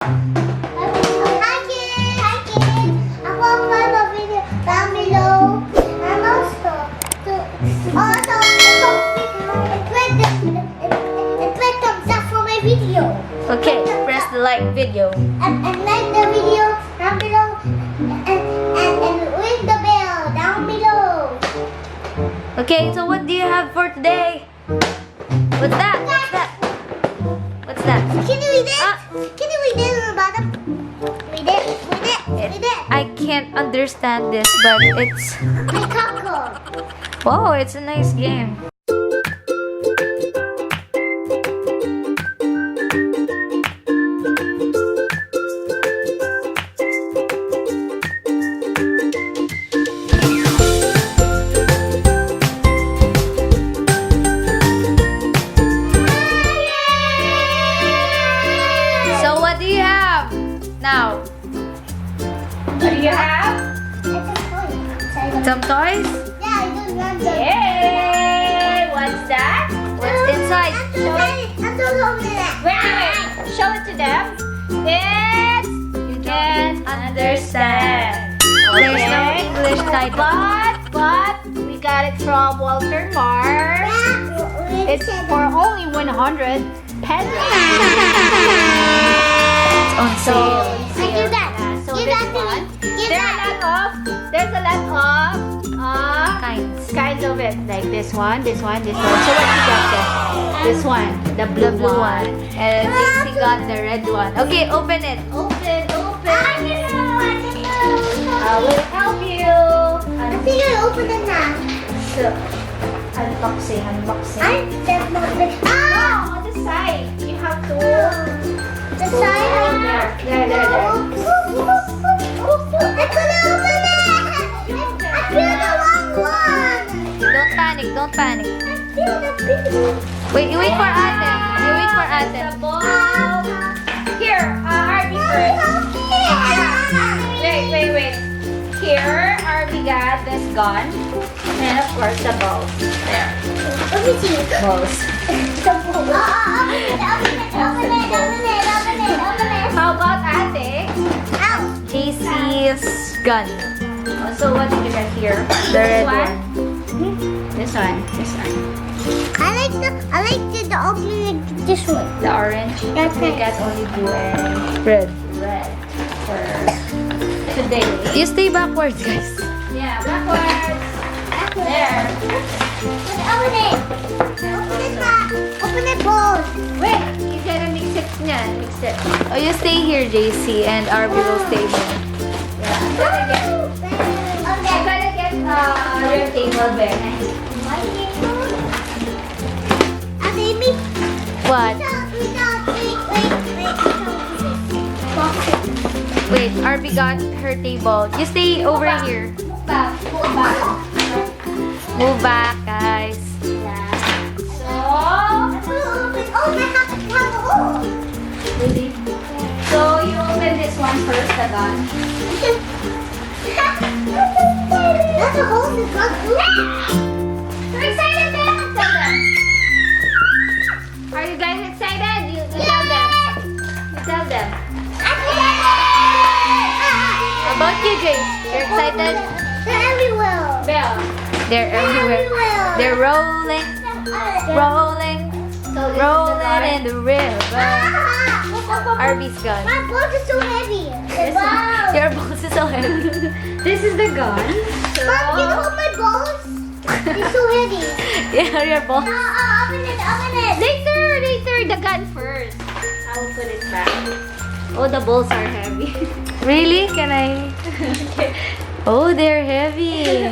Hi kids! Hi kids! Ako ang mga video down below. And also, it went thumbs up for my video. Okay, press the like video. And like the video down below. And ring the bell down below. Okay, so what do you have for today? What's that? What's that? What's that? Can you read it? Ah. Can you read it on the bottom? Read it. Read it. Read it. I can't understand this, but it's... My cockle. Wow, it's a nice game. So what do you have now? What do you have? Some toys? Yeah, I don't want them. Yay! What's that? What's inside? I'm so open it. Wait. Show it to them. It's you can understand. There's no English title. But we got it from Walter Mars. It's for only 100 pennies. It's on sale. Give that. So Give this that to me. one, Give there's that. a lot of Kinds. of it, like this one. So what you got this one, the blue, The blue one. one. And Dixie got the red one. Okay, open it. Open. I Will help you. think I open it now. So, unboxing. I step not the Oh, on the side, you have to. the side. There. I couldn't open it. I feel the wrong one. Don't panic. I feel the big one. Wait, you wait for Ate. You wait for The Ate. ball. Here, Arby first. Wait. Here, Arby got this gun. And of course, the balls. There. Let me see. Balls. Open it. How about Ate? Ow. JC's gun. So what did you get here? The red This one. This one. I like the opening this one. The orange. That's We nice. got only blue and Red. red for today. You stay backwards, guys. Yeah, backwards. There. Open it. Open it, Ma. Open it, both. Wait, you gotta mix it niyan. Mix it. Oh, you stay here, JC, and RB will stay here. Yeah. I'm gonna get your table very nice. Amy, What? Wait, RB got her table. You stay over here. Move back. Move back, guys. Yeah. So, really? So you open this one first, the gun. That's a hole in the gun. So excited, man! Tell them. Are you guys excited? You tell them. You tell them. How about you, Jace? You're excited? They're everywhere. Bell. They're everywhere. They're rolling, rolling, So this rolling in is the the river. RB's gun. My balls are so heavy. This Wow. Your balls is so heavy. gun. This is the gun. Mom, can you hold my balls? They're so heavy. Yeah, your balls. Open it. Later, the gun first. I will put it back. Oh, the balls are heavy. Really? Can I? Oh, they're heavy.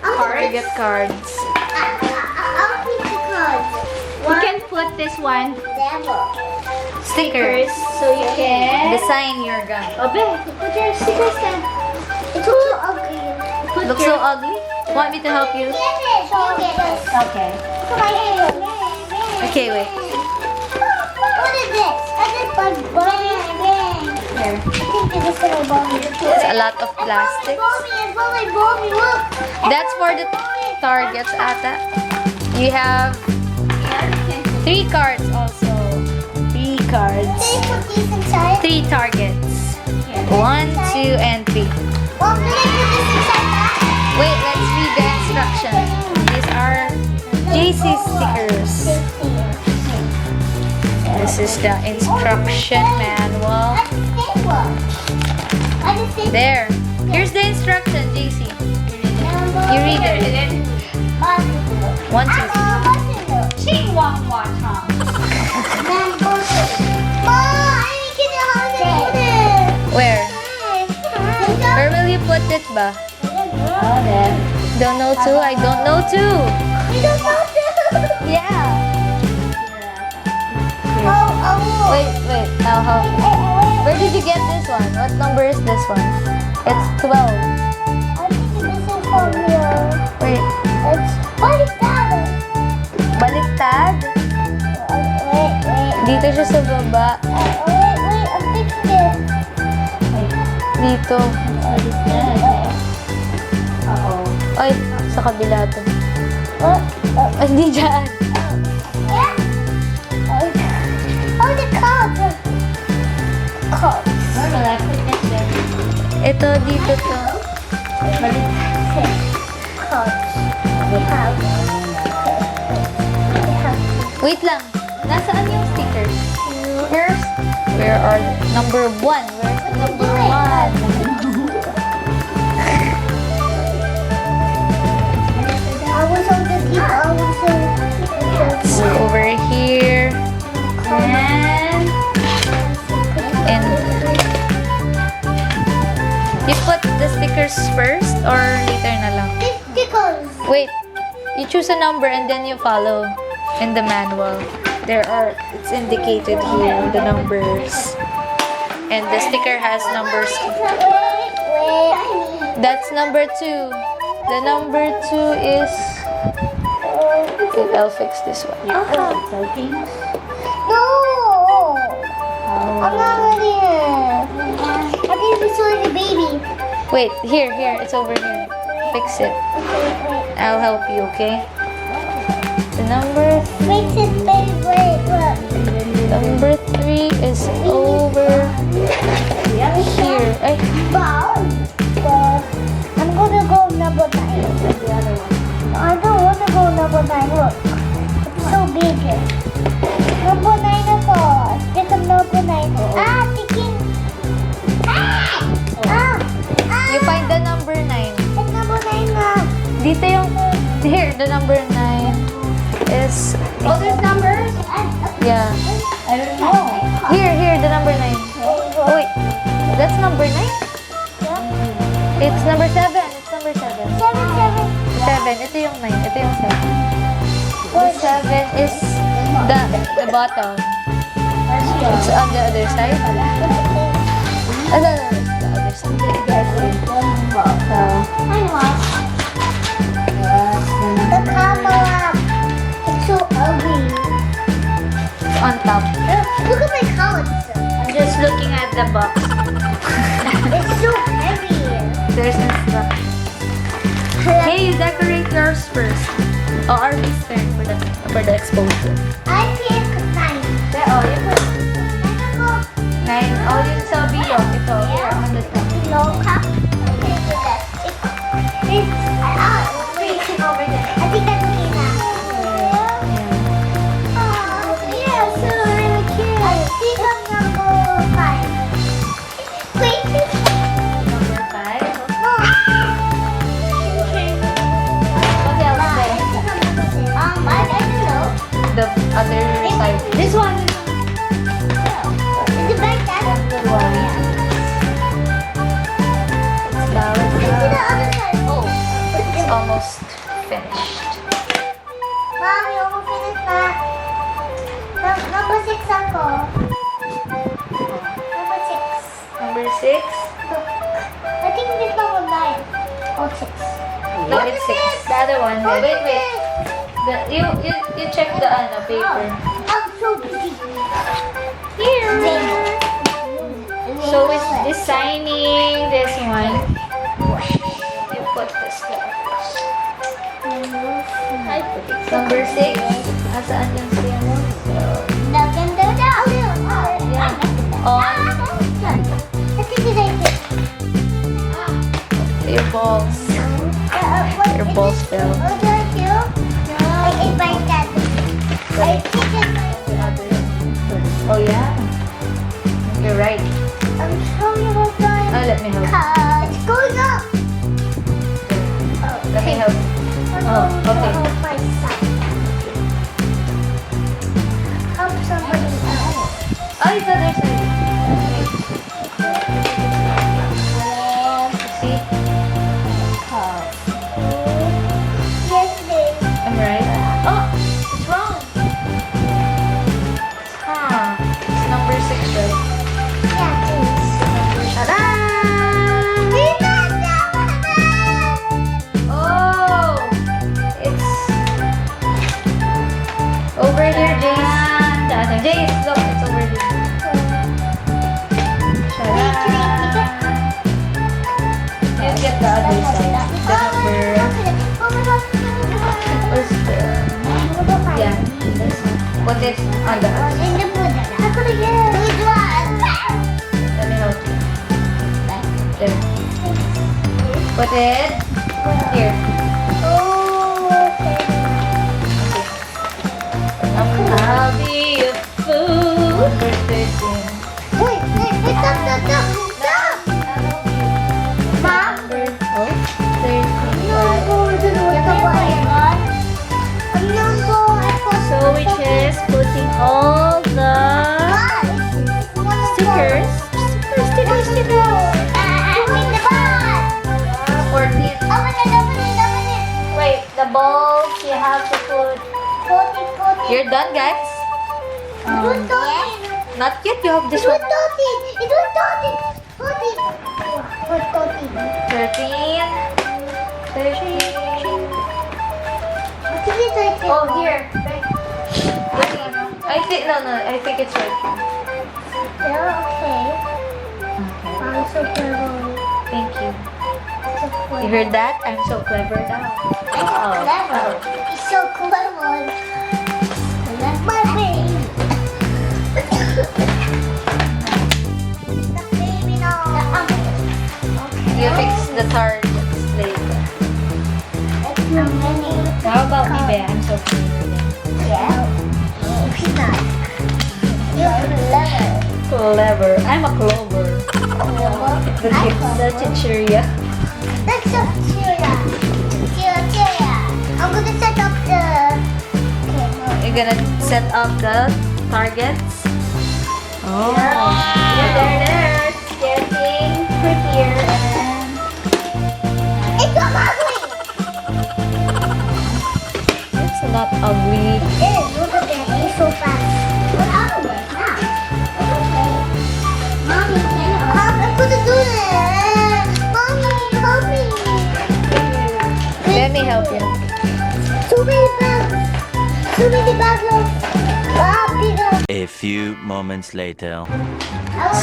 I get cards. I'll pick the cards. We can put this one Devil. Stickers. so you can. Design your gun. Obe, put your stickers down. It looks so ugly. Looks so ugly. Want me to help you? Okay. Okay, wait. What is this? I just bought Here. I think this is gonna bomb me. It's a lot of plastics. Bomb me, look. That's for the targets, Ata. You have 3 cards also. 3 cards. Can you put these inside? 3 targets. 1, 2, and 3. Well, can I put this inside that? Wait, let's read the instructions. These are JC stickers. This is the instruction manual. That's the same one. That's the same There. Here's the instruction, JC. You read it. 1, 2. Where? Where will you put it ba? Don't know too? I don't know too. Yeah. Wait. Now how? Where did you get this one? What number is this one? It's 12. Wait. Baliktad? Dito siya sa baba. Dito. Ay, sa kabila to. Ay, hindi dyan. Ito, dito to. Wait lang. Nasaan yung stickers? Where are number 1? Where's the number 1? It's over here. And you put the stickers first or later na lang? Wait, you choose a number and then you follow in the manual. It's indicated here, the numbers. And the sticker has numbers. That's number 2. The number 2 is... Wait, I'll fix this one. No! I'm not ready yet. I think we saw the baby. Wait, here, it's over here. Fix it. I'll help you, okay? The number... Fix it, baby. Wait, look. Number 3 is over here. Ay, I'm gonna go number 9. I don't want to go number 9. Look. It's so big. Number 9 ako. Stick on number 9. Ticking. you find the number 9. It's number 9 na. Dito yung... Here, the number 9 is... Oh, there's numbers? Yeah. I don't know. Here, the number 9. Oh, wait. That's number 9? It's number 7. It's number 7. 7. Ito yung 9. Ito yung 7. The 7 is the bottom. It's on the other side. No, the other side. The camera. It's so ugly. It's on top. Look at my cards. I'm just looking at the box. It's so heavy. There's instructions. Hey, you decorate yours first. Oh, Arby's turn for the exposure. I pick 9. Oh, you put 9. Oh, yun sa bio. Ito, here on the top. Low cup. Okay, do that. It's over there. I think that's okay now. Oh, yeah, so really cute. I think I'm number 5. Wait. Number 5. No. What else there? I don't know. The other side. This one. Is it like that? The one. It's To the other side. Oh, it's almost finished. Mom, you almost finished that. Number 6 ako. Number 6. Number 6. I think this number 9 or 6. No, it's 6. The other one. Wait. You check the paper. I'm so busy. Here. So it's designing this one. You put this there. I put it. Number 6. Nasaan yung siya mo? Ganda. I think it's like this. Your balls. Your balls fell. What do I do? I ate my dad. I think it's Oh yeah? You're right. I'm showing you what's going Oh, let me help. It's going up. Let me help. Oh, okay. Help myself. Help somebody else. Oh, it's other side. See? Yes, please. I'm right. Oh, it's wrong. Huh. It's number 6, right? Yeah, please. Ta-da! Remember Oh! It's over here, Jace. Jace, look, it's over here. Ta-da! You get the other side. The number. Where's the... Yeah, this one. Put it on the other. Let me help you. There. Put it here. I'll be a fool. Number 13. Number 13. So which is putting all the stickers. Stickers. 14. Wait, the balls you have to put. You're done, guys? Not yet. You have this one. 13. 13. Oh, here. Right. I think no. I think it's right. Okay. Thank you. You heard that? I'm so clever now. It's so clever. My baby. The baby now. You fix the targets later. How about me, Bea? I'm so clever. Yeah. You're clever. Clever. I'm a clover. Such a cheerio. Let's up Cheria. I'm gonna set up the. You're gonna set up the targets. Oh. There. It's getting prettier and It's so ugly. It's not ugly. Look at that. It's so fast. What out of it now? Okay. Mommy, I couldn't do that. Mommy, help me. Let me help you. Too many bags. Too many bags of bigger. A few moments later.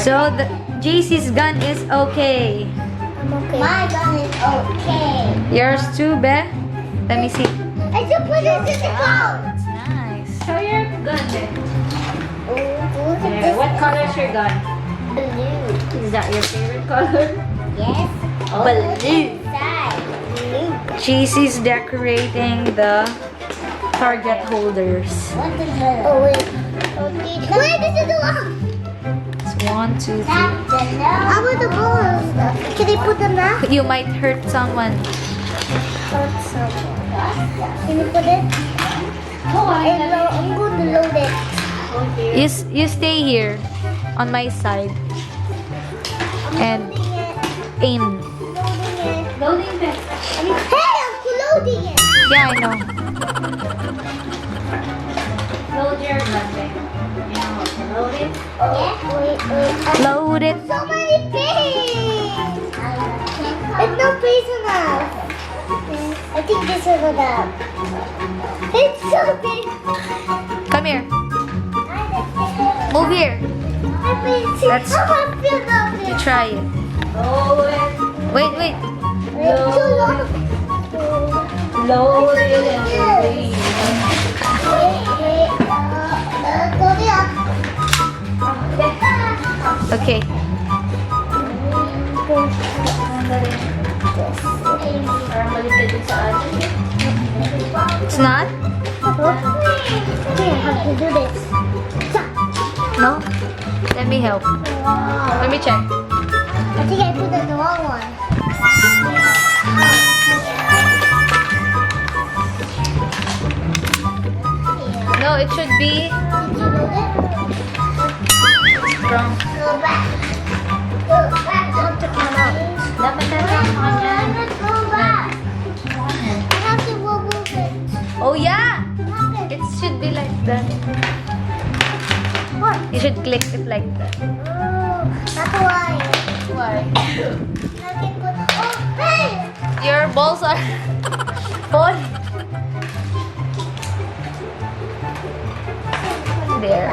So the JC's gun is okay. I'm okay. My gun is okay. Yours too, Be? Let me see. I just put it in the bowl. It's nice. show your gun then. Look at There. this. What color is your gun? Blue. Is that your favorite color? Yes. Blue. Inside. Blue. JC's decorating the target holders. What is that? Oh, wait. Wait, this is the one. It's 1, 2, 3. How about the balls? Can I put them back? You might hurt someone. Can you put it? I'm going to load it. You stay here on my side and aim. Loading it. Hey, I'm loading it. Yeah, I know. Load your gun then. You know how to load it? Wait. Load it. So many things. It's not big enough. I think this is enough. It's so big. Come here. Move here. Let's- How about feel down You there? try it. Load it. Wait. It's too long. Load it and Yes. Go there. Okay. It's not? Okay, I have to do this. No? Let me help. Let me check. I think I put the wrong one. No, it should be Did you do it? wrong. Go back. Go back. I have to come out. Dapat natin Let's go back. I have to move it. Oh yeah! What? It should be like that. What? You should click it like that. Oh, that's why. Why? I can put. Oh, hey! Your balls are falling. There.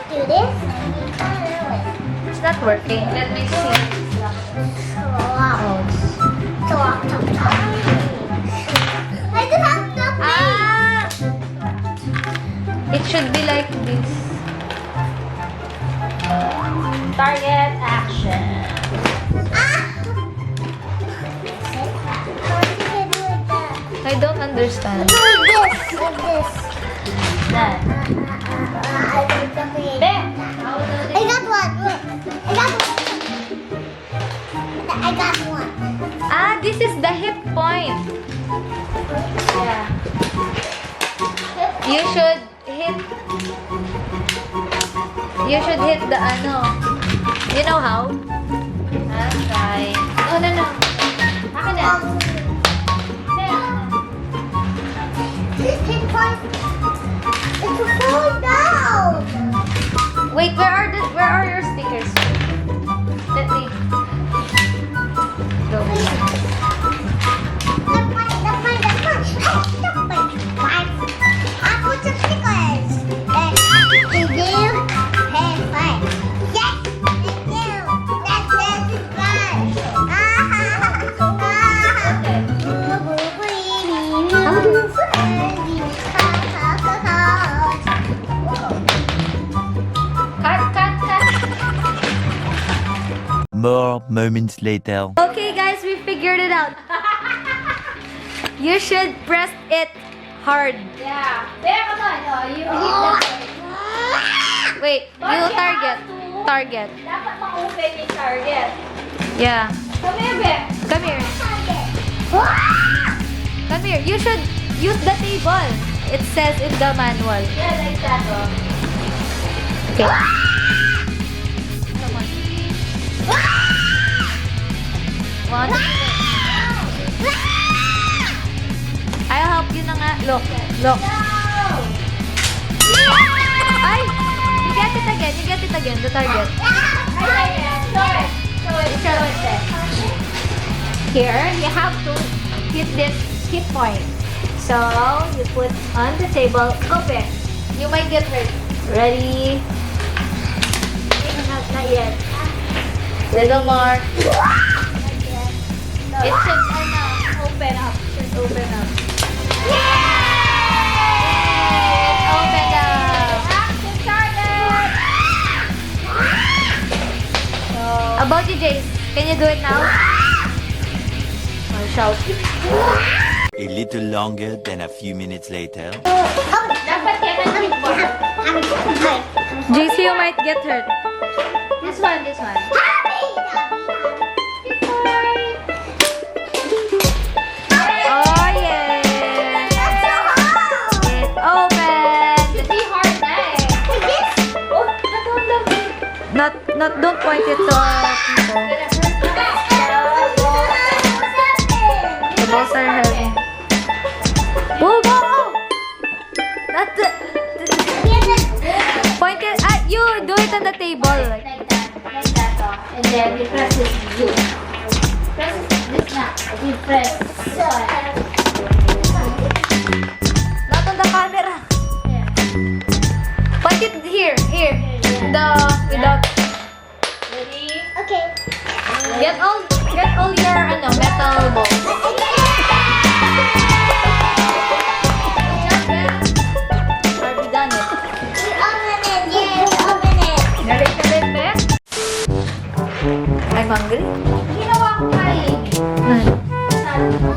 Do this. It's not working. Let me see. Wow. Talk, talk, talk. I just have nothing. Ah! It should be like this. Target action. I don't understand. Like this. Done. There. I got one. Look. I got one. Ah, this is the hip point. Yeah. You should hit. You should hit the ano. You know how? That's right. No. Akin na. This hit point. It's falling down. Wait, where are your stickers? Let me go. I put some stickers. Thank you. Hey, fine. Yes, thank you. That's How do you Cut. More moments later. Okay, guys, we figured it out. You should press it hard. Yeah. There, come on. Oh, you hit that. Wait, you target. Target. Dapat ma-open yung target. Yeah. Come here, Be. Come here. Come here. You should use the table. It says in the manual. Yeah, like that, oh. Okay. Come on. One. I'll help you na nga. Look. Ay! You get it again. The target. Show it. Here, you have to hit this hit point. So, you put on the table, open. You might get hurt. Ready? Not yet. Little more. No, It should open up. open up. Open up. Action target! So, About you, Jace. Can you do it now? Or shout. A little longer than a few minutes later. dapat yan ang hit point. JC, you might get hurt. This one. Oh, yeah. It opened. Should be hard na eh. Oh, Don't point it to people. The balls are heavy. Whoa, whoa! Not the... Point it... you do it on the table. Like, Like that, oh. And then you press this blue. Press this na. You press this one. not on the camera. Yeah. Point it here. Without... Ready? Okay. Get all your metal balls. Already done it. We open it. Yes, open it. I'm hungry. Ginawa ko kain. None. Saan?